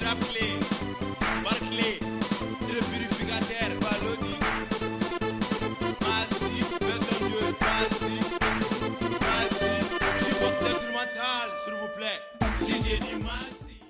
Chaplin, Barclay, le purificateur, Balodi, Mazi, version 2, Mazi, je suis poste instrumental, s'il vous plaît, si j'ai dit Mazi.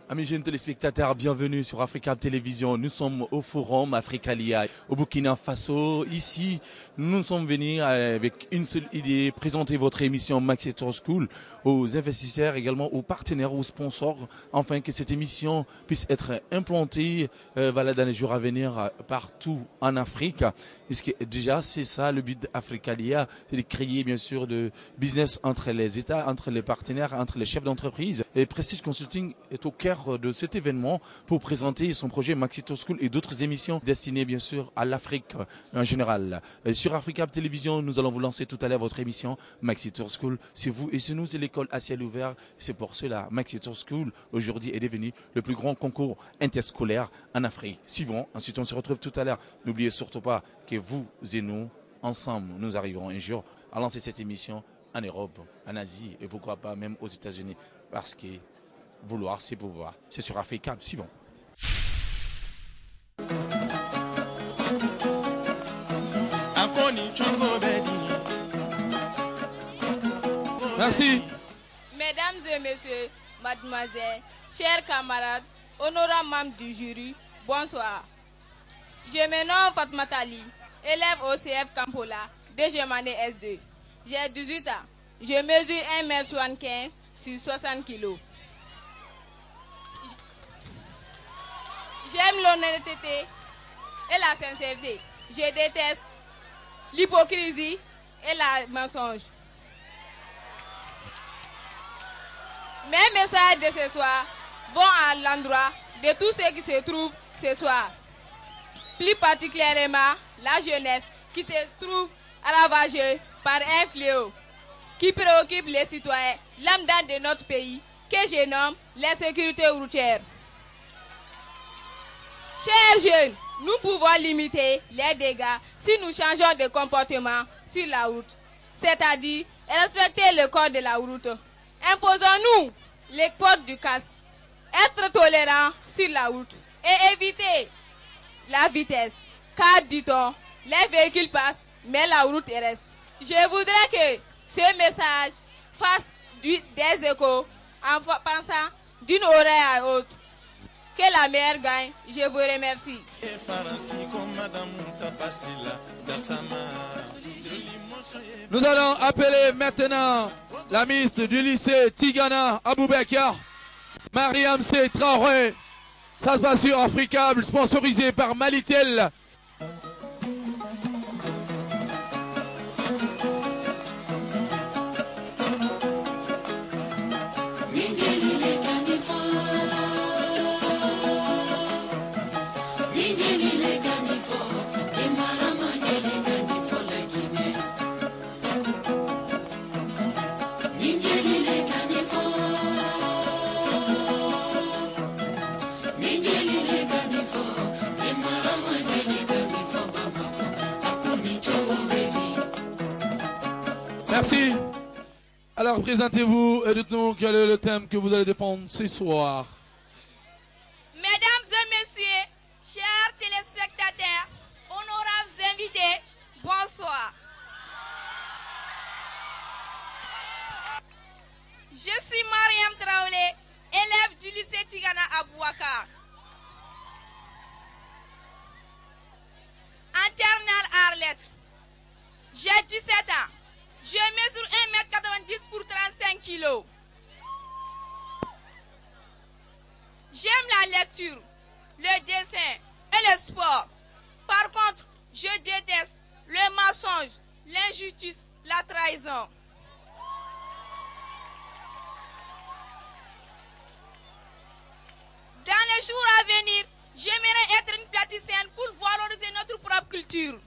Amis jeunes téléspectateurs, bienvenue sur Africa Télévision. Nous sommes au Forum Africalia au Burkina Faso. Ici, nous sommes venus avec une seule idée, présenter votre émission Maxi Tour School aux investisseurs, également aux partenaires, aux sponsors, afin que cette émission puisse être implantée dans les jours à venir partout en Afrique. Parce que déjà, c'est ça le but d'Africalia, c'est de créer bien sûr de business entre les États, entre les partenaires, entre les chefs d'entreprise. Et Prestige Consulting est au cœur de cet événement pour présenter son projet Maxi Tour School et d'autres émissions destinées bien sûr à l'Afrique en général. Sur Africa Télévision, nous allons vous lancer tout à l'heure votre émission Maxi Tour School. C'est vous et c'est nous, c'est l'école à ciel ouvert. C'est pour cela Maxi Tour School aujourd'hui est devenu le plus grand concours interscolaire en Afrique. Suivons, ensuite on se retrouve tout à l'heure. N'oubliez surtout pas que vous et nous, ensemble, nous arriverons un jour à lancer cette émission en Europe, en Asie et pourquoi pas même aux États-Unis. Parce que vouloir, c'est pouvoir. C'est sur Africa. Suivons. Merci. Mesdames et messieurs, mademoiselles, chers camarades, honorables membres du jury, bonsoir. Je me nomme Fatmata Ali, élève au CF Campola, DGMANE S2. J'ai 18 ans. Je mesure 1m75 sur 60 kg. J'aime l'honnêteté et la sincérité. Je déteste l'hypocrisie et la mensonge. Mes messages de ce soir vont à l'endroit de tous ceux qui se trouvent ce soir. Plus particulièrement la jeunesse qui se trouve ravagée par un fléau qui préoccupe les citoyens lambda de notre pays que je nomme l'insécurité routière. Chers jeunes, nous pouvons limiter les dégâts si nous changeons de comportement sur la route, c'est-à-dire respecter le code de la route. Imposons-nous les portes du casque, être tolérants sur la route et éviter la vitesse, car dit-on, les véhicules passent, mais la route reste. Je voudrais que ce message fasse des échos en pensant d'une oreille à l'autre. Que la meilleure gagne, je vous remercie. Nous allons appeler maintenant la ministre du lycée Tigana Aboubekar, Mariam C. Traoré. Ça se passe sur Africable, sponsorisé par Malitel. Merci. Alors présentez-vous et dites-nous quel est le thème que vous allez défendre ce soir. Mesdames et messieurs, chers téléspectateurs, honorables invités, bonsoir. Je suis Mariam Traoré, élève du lycée Tigana Aboubakar. En terminale arts lettres, j'ai 17 ans. Je mesure 1m90 pour 35 kg. J'aime la lecture, le dessin et le sport. Par contre, je déteste le mensonge, l'injustice, la trahison. Dans les jours à venir, j'aimerais être une plasticienne pour valoriser notre propre culture.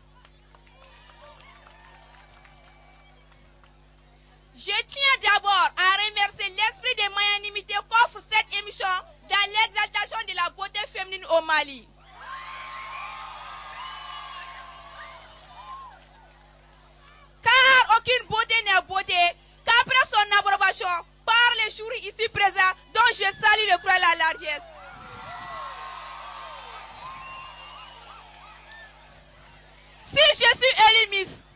Je tiens d'abord à remercier l'esprit de magnanimité qu'offre cette émission dans l'exaltation de la beauté féminine au Mali. Car aucune beauté n'est beauté qu'après son approbation par les jurys ici présents, dont je salue le croix et la largesse. Si je suis élue Miss,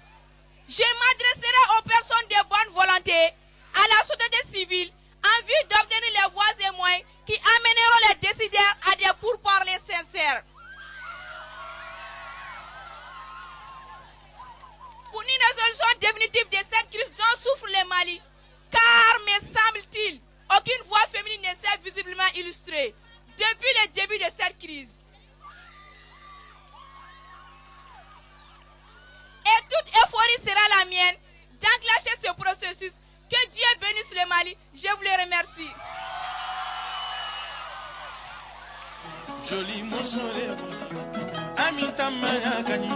je m'adresserai aux personnes de bonne volonté, à la société civile, en vue d'obtenir les voies et moyens qui amèneront les décideurs à des pourparlers sincères. Pour une résolution définitive de cette crise dont souffre le Mali, car, me semble-t-il, aucune voix féminine ne s'est visiblement illustrée depuis le début de cette crise. Et toute euphorie sera la mienne d'enclencher ce processus. Que Dieu bénisse le Mali. Je vous le remercie. Joli mosolé, Amita Maya Gani.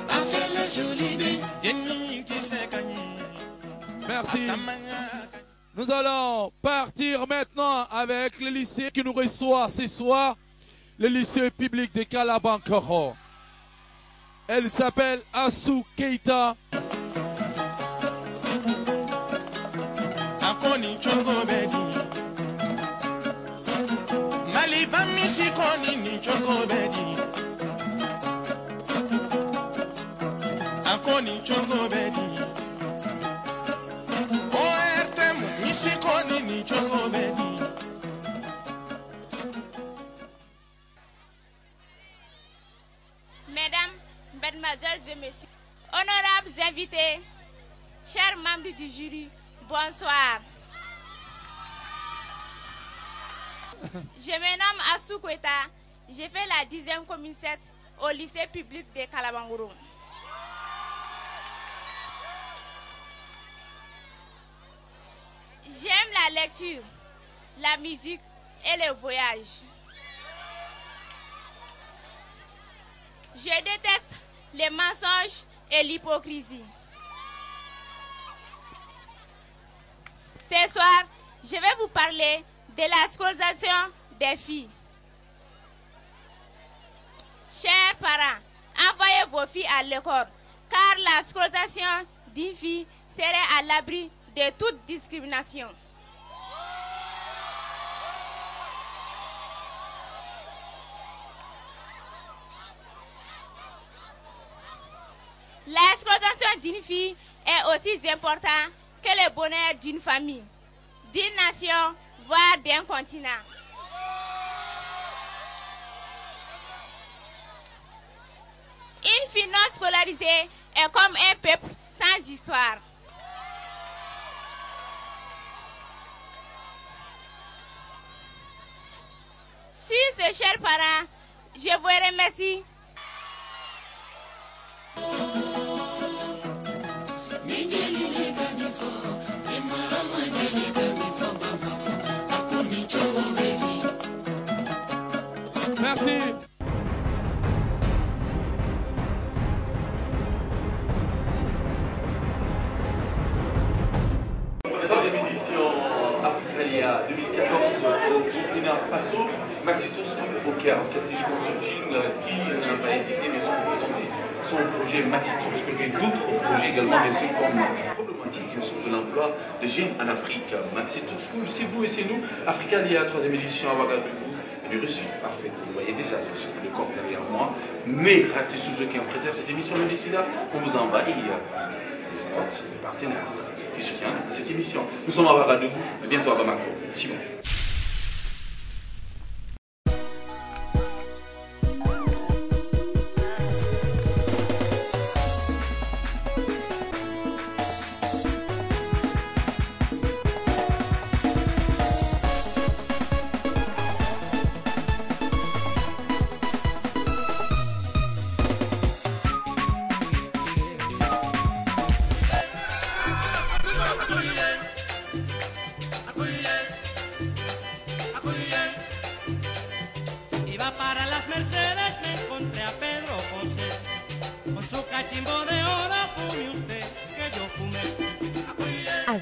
Affaire jolie, Denis qui s'est gagné. Merci. Nous allons partir maintenant avec le lycée qui nous reçoit ce soir, le lycée public de Kalabankoro. Elle s'appelle Assou Keita. Akoni Chogobedi Maliba Misi Koni ni Chogobedi Akoni Chogobedi Oertem Misi Koni ni Chogobedi. Mesdames, Mesdemoiselles et Messieurs, honorables invités, chers membres du jury, bonsoir. Je me nomme Assou Keita, j'ai fait la 10e commune 7 au lycée public de Kalabangourou. J'aime la lecture, la musique et le voyage. Je déteste les mensonges et l'hypocrisie. Ce soir, je vais vous parler de la scolarisation des filles. Chers parents, envoyez vos filles à l'école, car la scolarisation d'une fille serait à l'abri de toute discrimination. La scolarisation d'une fille est aussi importante que le bonheur d'une famille, d'une nation, voire d'un continent. Une fille non scolarisée est comme un peuple sans histoire. Sur ce, chers parents, je vous remercie. Merci. Troisième édition Africalia 2014 au Burkina Faso. Maxi Toussaint au Caire, Prestige Consulting, qui n'a pas hésité bien sûr à présenter son projet Maxi Toussaint et d'autres projets également bien sûr comme problématique bien sûr de l'emploi de jeunes en Afrique. Maxi Toussaint, c'est vous et c'est nous. Africalia, troisième édition à Ouagadougou. Une réussite parfaite, vous voyez déjà le corps derrière moi. Mais ratez sous eux qui en préserve cette émission, même d'ici là, on vous envahit les spots, les partenaires qui soutiennent cette émission. Nous sommes à Ouagadougou, et bientôt à Bamako. Simon.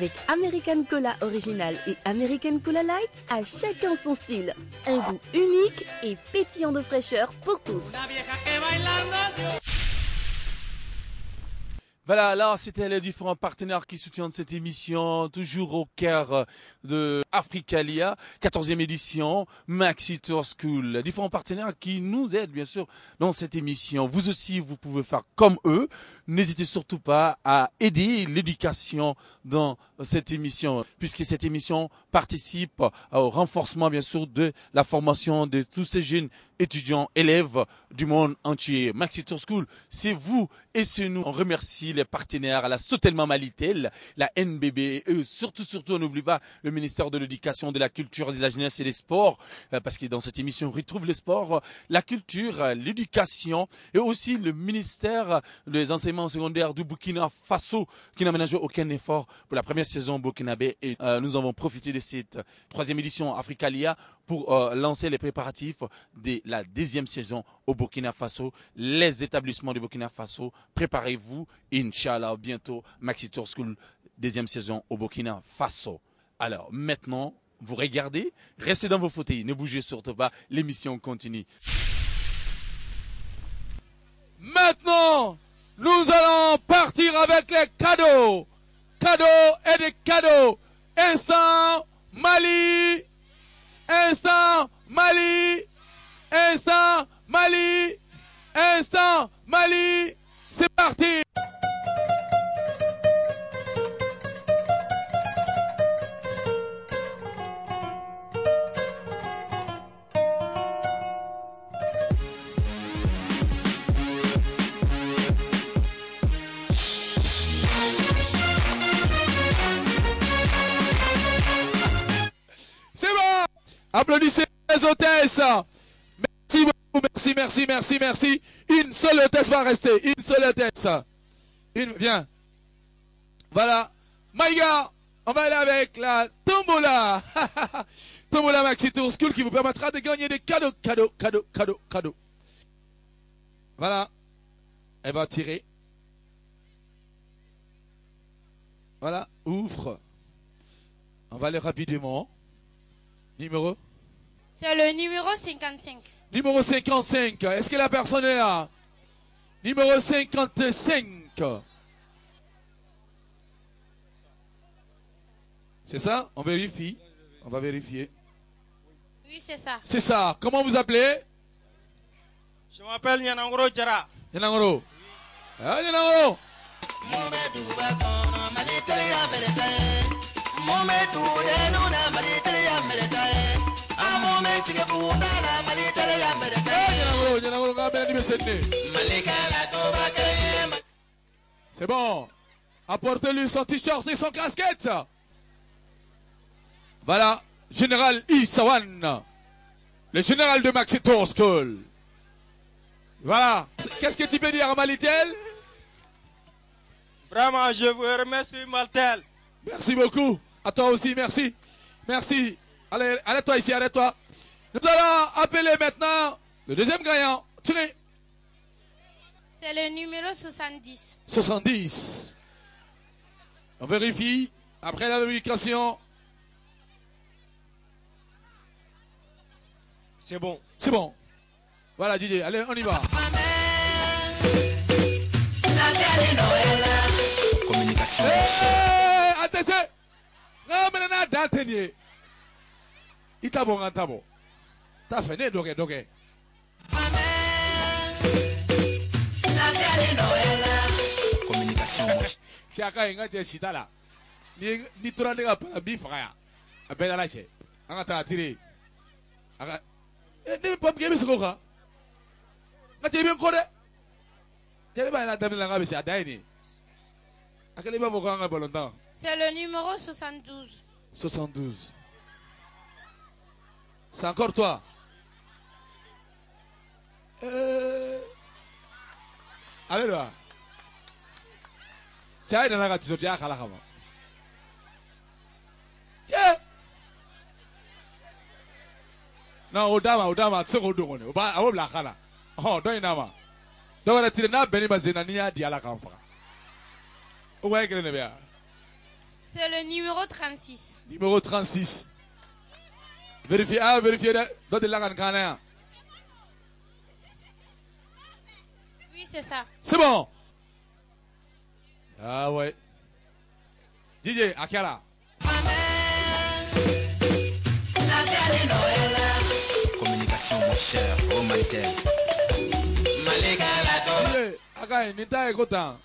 Avec American Cola Original et American Cola Light, à chacun son style. Un goût unique et pétillant de fraîcheur pour tous. Voilà, là, c'était les différents partenaires qui soutiennent cette émission, toujours au cœur de Africalia, 14e édition, Maxi Tour School. Les différents partenaires qui nous aident, bien sûr, dans cette émission. Vous aussi, vous pouvez faire comme eux. N'hésitez surtout pas à aider l'éducation dans cette émission, puisque cette émission participe au renforcement, bien sûr, de la formation de tous ces jeunes étudiants, élèves du monde entier. Maxi Tour School, c'est vous et c'est nous. On remercie les partenaires, la Sotelma Malitel, la NBB, et surtout, on n'oublie pas le ministère de l'Éducation, de la Culture, de la Jeunesse et des Sports, parce que dans cette émission, on retrouve le sport, la culture, l'éducation, et aussi le ministère des enseignements secondaires du Burkina Faso, qui n'a ménagé aucun effort pour la première saison burkinabé. Et nous avons profité de cette 3e édition Africalia pour lancer les préparatifs de la 2e saison au Burkina Faso. Les établissements du Burkina Faso, préparez-vous, Inch'Allah, bientôt, Maxi Tour School, 2e saison au Burkina Faso. Alors, maintenant, vous regardez, restez dans vos fauteuils, ne bougez surtout pas, l'émission continue. Maintenant, nous allons partir avec les cadeaux. Cadeaux et des cadeaux. Instant Mali. Instant Mali. Instant Mali. Instant Mali. C'est parti. C'est bon. Applaudissez les hôtesses. Merci beaucoup, merci. Une seule hôtesse va rester. Une seule hôtesse. Viens. Voilà. Maïga, on va aller avec la tombola. Tombola Maxi Tour School qui vous permettra de gagner des cadeaux. Voilà. Elle va tirer. Voilà. Ouvre. On va aller rapidement. Numéro? C'est le numéro 55. Numéro 55. Est-ce que la personne est là? Numéro 55. C'est ça? On vérifie. On va vérifier. Oui, c'est ça. C'est ça. Comment vous appelez? Je m'appelle Nyanangoro Djara. Nyanangoro. Ah, Nyanangoro. C'est bon. Apportez-lui son t-shirt et son casquette. Voilà. Général Issawan. Le général de Maxi Tour School. Voilà. Qu'est-ce que tu peux dire à Malitel? Vraiment, je vous remercie, Maltel. Merci beaucoup. À toi aussi, merci. Merci. Allez, arrête-toi ici, arrête-toi. Nous allons appeler maintenant le deuxième gagnant. Tirez. C'est le numéro 70. 70. On vérifie. Après la vérification. C'est bon. C'est bon. Voilà, Didier. Allez, on y va. Communication. Attention. Ramena d'Antenier. Itabo Rantabo. T'as fait né doge. Communication. Tiaka inga je sitala. Ni turande ga pa bi fraya. Abela la che. Anga ta tiri. Anga ne pom gebe sokoka. Na je bien kode. Jere ba na tamila nga bisi adaini. Akele ba boko anga bolontan. C'est le numéro 72. 72. C'est encore toi. Allez là. Tiens, il y a un petit à la cama. Tiens. Non, Odama, c'est au don. Au bas, au blacala. Oh, don't you know? Donc, on a tiré na Beni Bazenania di à la camfra. Où est-ce que C'est le numéro 36. Numéro 36. Vérifiez, vérifiez. D'autres langues en Oui, c'est ça. C'est bon. Ah ouais. DJ, Akara. Communication, mon cher, oh Maltel. DJ, Akara, Nita est content.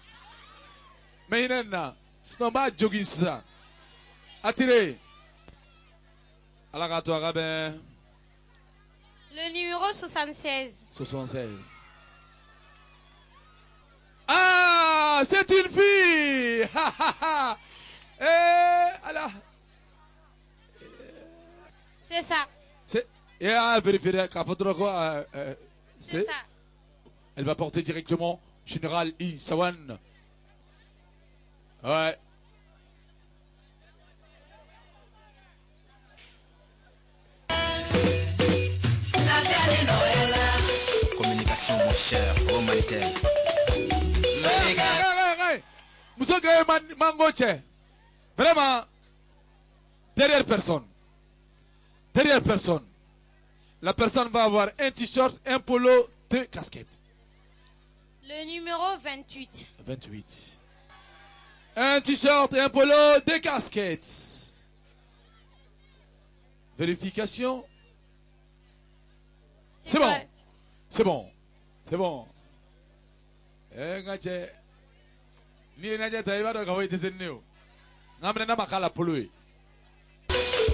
Mais il n'est pas. C'est pas jogging ça. Attirez. Alagato Arabe. Le numéro 76. 76. Ah, c'est une fille. Ha ha ha. Alors. C'est ça. C'est. Et à vérifier qu'à votre quoi. C'est ça. Elle va porter directement Général Isawan. Ouais. Communication, mon cher, oh Maltel. Vraiment, derrière personne, la personne va avoir un t-shirt, un polo, 2 casquettes. Le numéro 28. 28. Un t-shirt, un polo, 2 casquettes. Vérification. C'est bon. C'est bon. C'est bon.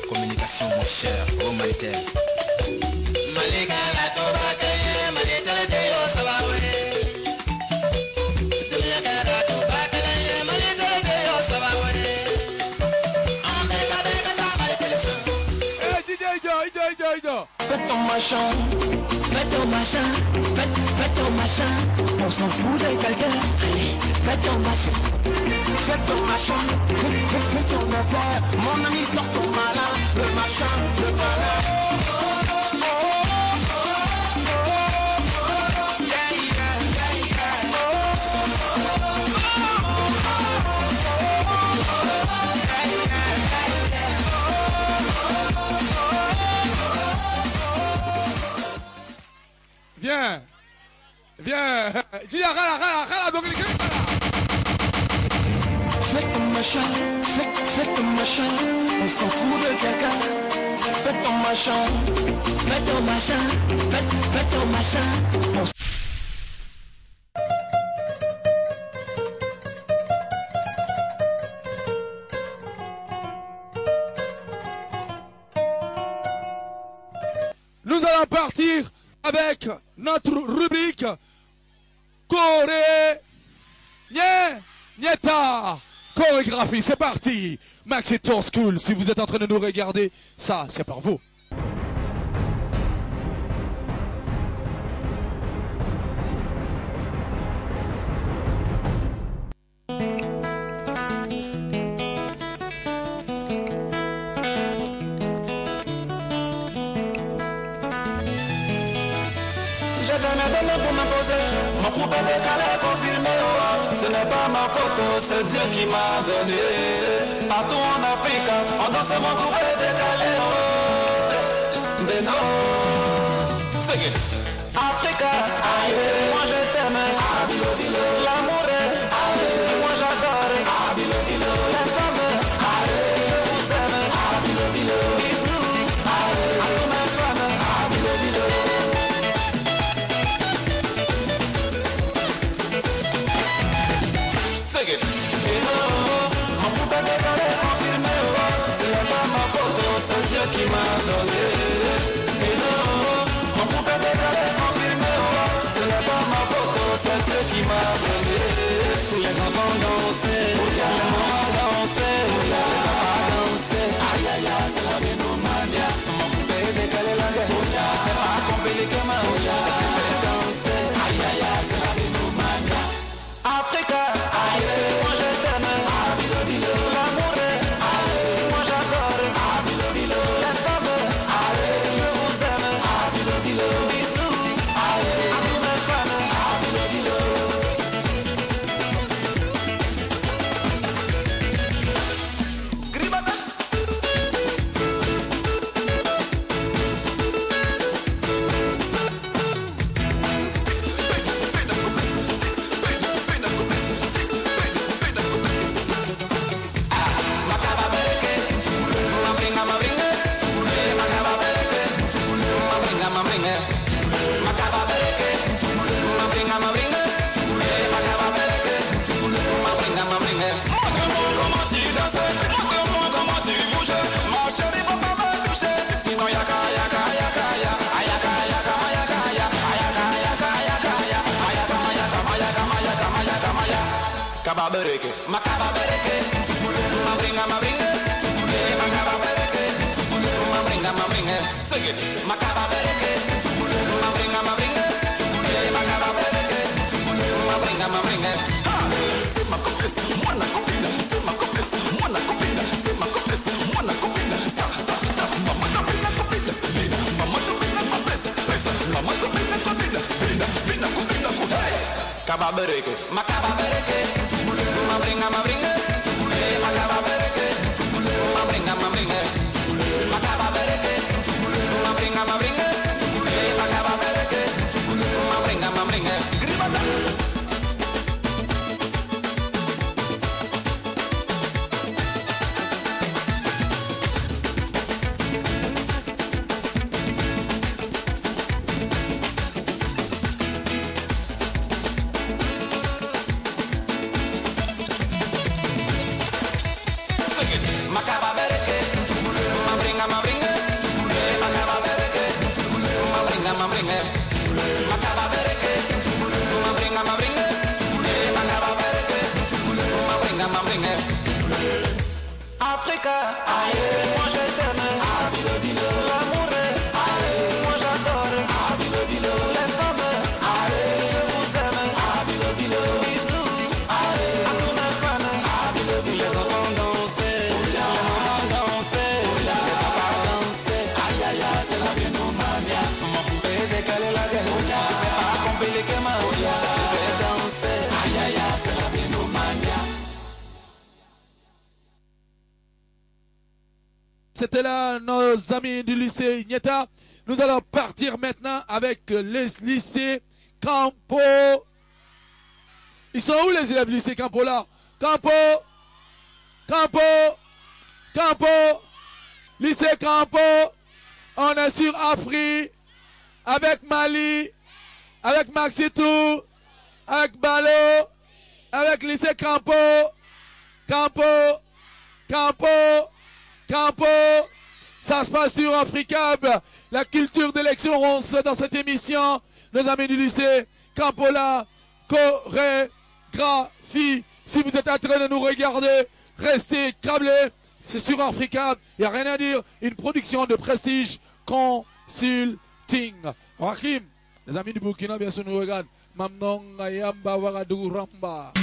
Communication, mon cher, oh Maltel. Fais ton machin, fais ton machin, fais ton machin. On s'en fout de quelqu'un. Allez, fais ton machin, fais ton machin, fais ton affaire. Mon ami sort ton malin, le machin, le malin. Viens. Viens. Dis fais ton machin, fais ton machin. On s'en fout de quelqu'un. Fais ton machin, fais ton machin, fais ton machin. Nous allons partir avec notre rubrique Corée Nieta chorégraphie. C'est parti. Maxi Tour School, si vous êtes en train de nous regarder, ça c'est pour vous. Mon groupe est décalé, confirmé, oh. Ce n'est pas ma faute, c'est Dieu qui m'a donné. Partout en Afrique, on danse, mon groupe est décalé, oh. Des noms, c'est Africa, aïe, moi je t'aime, l'amour est, aïe, moi j'adore, les femmes, aïe, je vous aime, bisous, aïe, à tous mes femmes, qui m'a donné. Et non, mon groupe est décalé, Kababereke, makababereke, mabringa mabringa, makababereke, mabringa mabringa, sing it, makababereke, mabringa mabringa, makababereke, mabringa mabringa. C'est ma copine, moi la copine, c'est ma copine, moi la copine, c'est ma copine, moi la copine. Maman copine la copine, maman copine la copine, maman copine la copine, bina copine la copine. Kababereke, makababereke, mabringa mabringa, makababereke, mabringa mabringa, makababereke, mabringa mabringa, makababereke, mabringa mabringa. Gribada. Africa, aïe, moi je t'aime, l'amour, aïe, moi j'adore, les femmes, aïe, je vous aime, bisous, aïe, à tous mes fans, les enfants danser, les mamans danser, les papas danser, aïe aïe aïe, c'est la binomania, mon poupée décalé la gueule, c'est pas compliqué ma vie, ça te fait danser, aïe aïe aïe, c'est la binomania. C'était là nos amis du lycée Igneta. Nous allons partir maintenant avec les lycées Campo. Ils sont où les élèves du lycée Campo là? Campo, Campo, Campo, lycée Campo. On est sur Afrique avec Mali, avec Maxitou, avec Balo, avec lycée Campo, Campo, Campo. Campo, ça se passe sur Africab, la culture de l'excellence dans cette émission. Nos amis du lycée Campola, chorégraphie. Si vous êtes en train de nous regarder, restez câblés. C'est sur Africab, il n'y a rien à dire. Une production de prestige consulting. Rakim, les amis du Burkina, bien sûr, nous regardent. Mamnon Ayamba Waradou Ramba.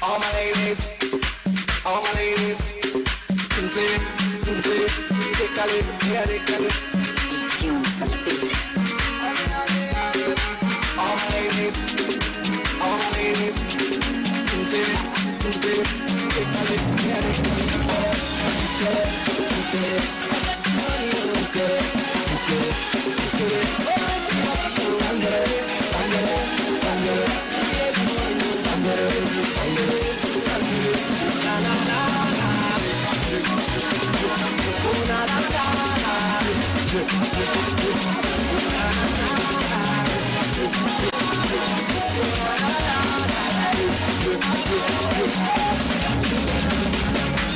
All my ladies. Décalé, décalé. All my ladies,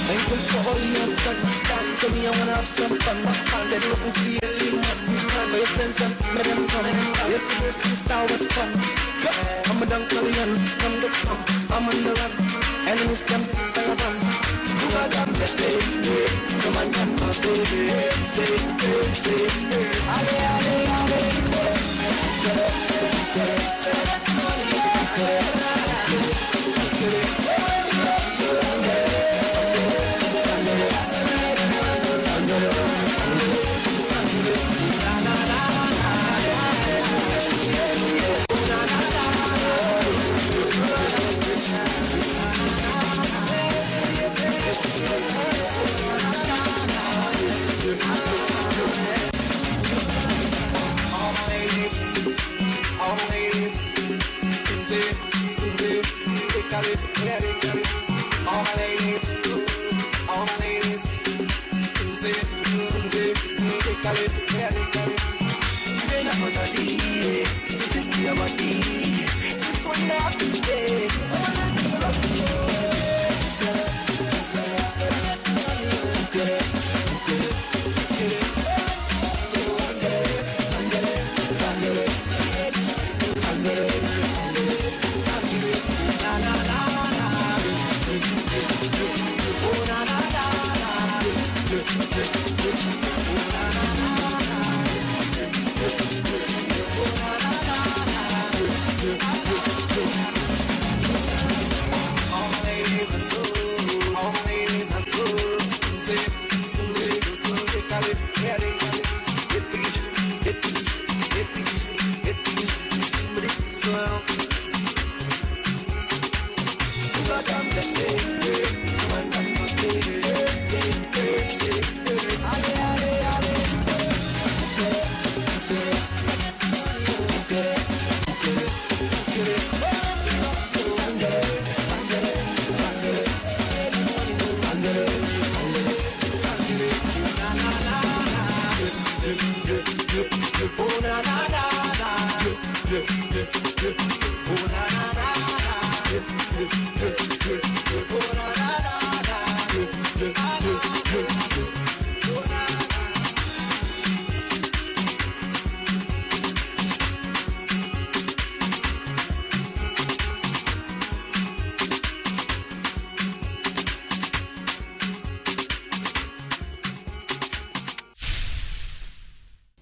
Thankful for all you have done. Tell me I wanna have some fun. Steady looking to be a lean man. For your friends and let them come. Yesterday sister was fun. I'm a Dunkalian, come get some. I'm on the run. Enemies them fire bomb. You are them to say, come on, come on, say. Ale, ale, ale. Na na na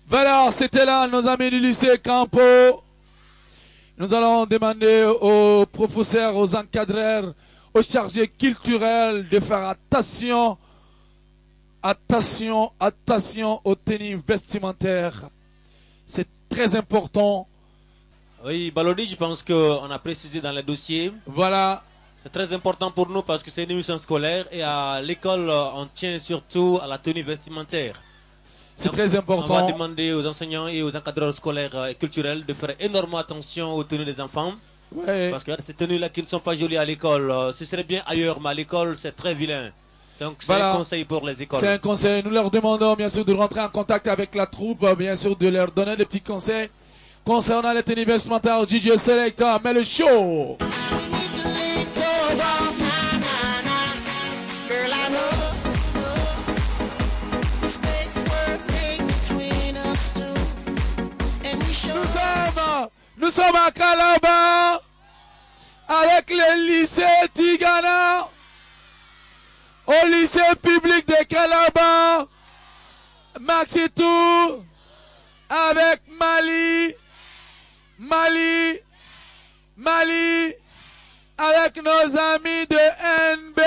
Voilà, c'était là nos amis du lycée Campo. Nous allons demander aux professeurs, aux encadreurs, aux chargés culturels de faire attention, attention, attention aux tenues vestimentaires. C'est très important. Oui, Balodi, je pense qu'on a précisé dans le dossier. Voilà. C'est très important pour nous parce que c'est une émission scolaire et à l'école, on tient surtout à la tenue vestimentaire. C'est très important. On va demander aux enseignants et aux encadreurs scolaires et culturels de faire énormément attention aux tenues des enfants. Ouais. Parce que ces tenues-là qui ne sont pas jolies à l'école, ce serait bien ailleurs, mais à l'école, c'est très vilain. Donc c'est voilà. Un conseil pour les écoles. C'est un conseil. Nous leur demandons bien sûr de rentrer en contact avec la troupe, bien sûr de leur donner des petits conseils concernant les tenues vestimentaires. DJ Selector, mais le show. Nous sommes à Calabar avec le lycée Tigana, au lycée public de Calabar, Maxitou, avec Mali, avec nos amis de NB.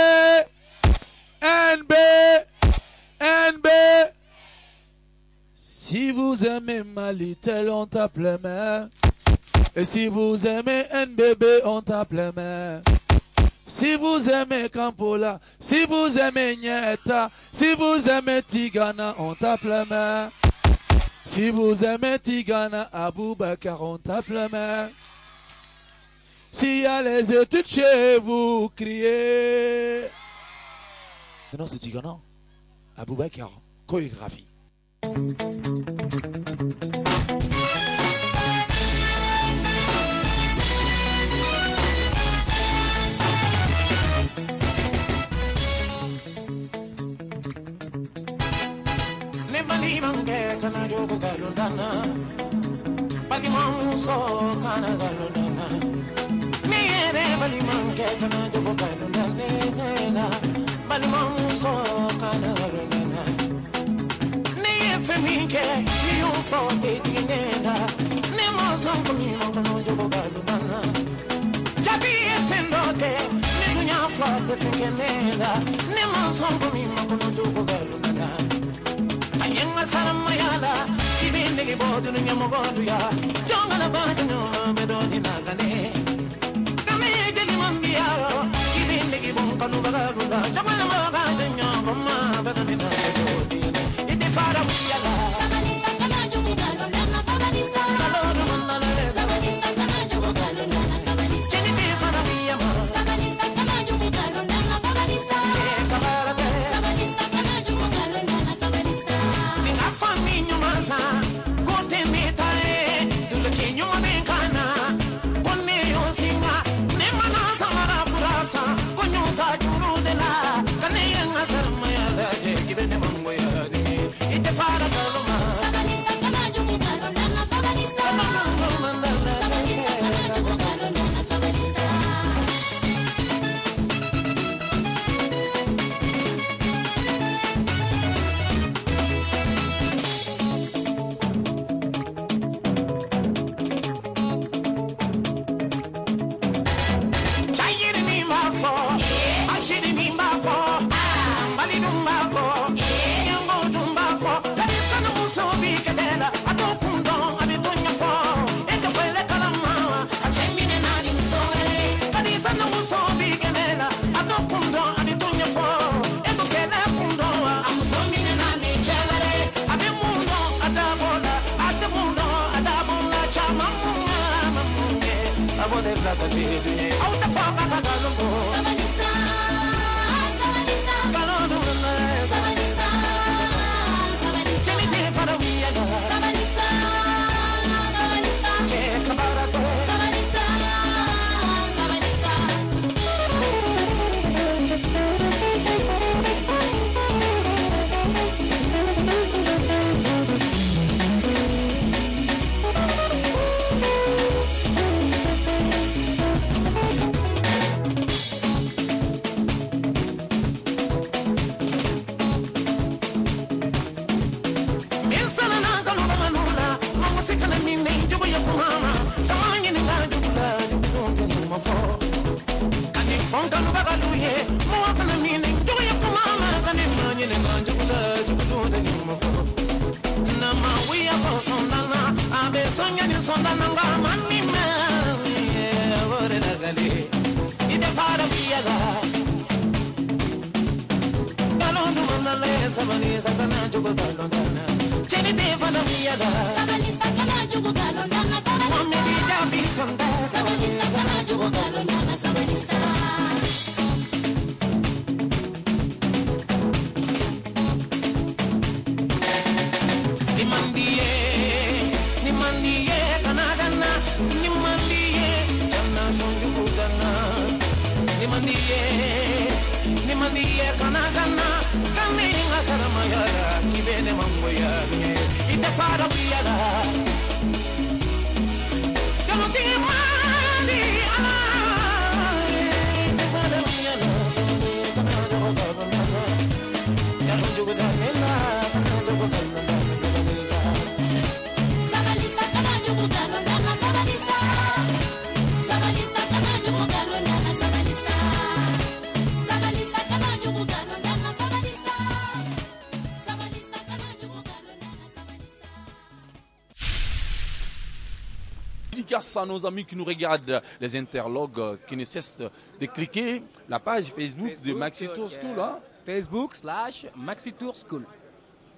Si vous aimez Mali, tel on t'appelle mère. Et si vous aimez NBB, on t'appelle mère. Si vous aimez Campola, si vous aimez Nieta, si vous aimez Tigana, on t'appelle mère. Si vous aimez Tigana, Aboubakar, on t'appelle mère. S'il y a les études chez vous, criez. Non, c'est Tigana. Aboubakar, chorégraphie. Bali mange kana jogo galundana Bali manso kana galundana Niere bali mange kana jogo galundana Bali manso kana galundana Niye femike yu forte dinenda Ne manso kumi kana jogo galundana Jabi efendote ne dunya forte fikenenda Ne manso kumi kana jogo galundana Yenga salama yala ibinde ke bodu nya mogodu ya jongala badano medoni nagane kame jeli mambia ibinde ke bon kanu bagalu da jongala magade nya mama badani na medoni ite fara yala sabalista kana jubu galo na sabalista galo manna le sabalista kana jubu galo na sabalista cheni be fara yama sabalista kana jubu galo na sabalista che kabarate sabalista kana jubu galo na sabalista Famille Masa, côté métae, de dunye auta faka kagalongo sabalista sabalista galono sabalista sabalista chenite fara wiyaga sabalista sabalista che kabarato sabalista sabalista Dédicace à nos amis qui nous regardent, les interlogues qui ne cessent de cliquer la page Facebook de Maxi Tour School. Hein? Facebook/Maxi Tour School.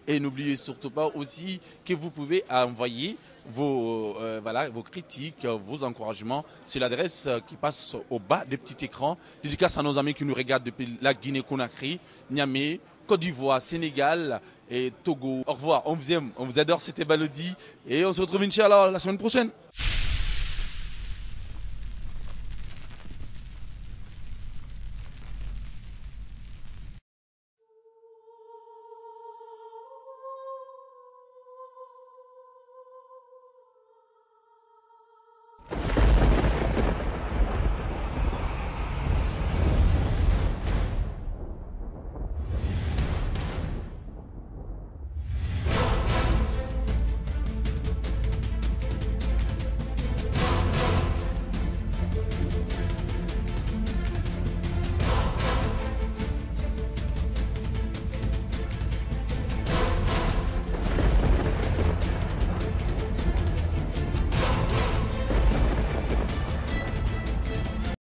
Et n'oubliez surtout pas aussi que vous pouvez envoyer vos critiques, vos encouragements sur l'adresse qui passe au bas des petits écrans. Dédicace à nos amis qui nous regardent depuis la Guinée-Conakry, Niamey, Côte d'Ivoire, Sénégal et Togo. Au revoir, on vous aime, on vous adore, c'était Balodi et on se retrouve Inch'Allah la semaine prochaine.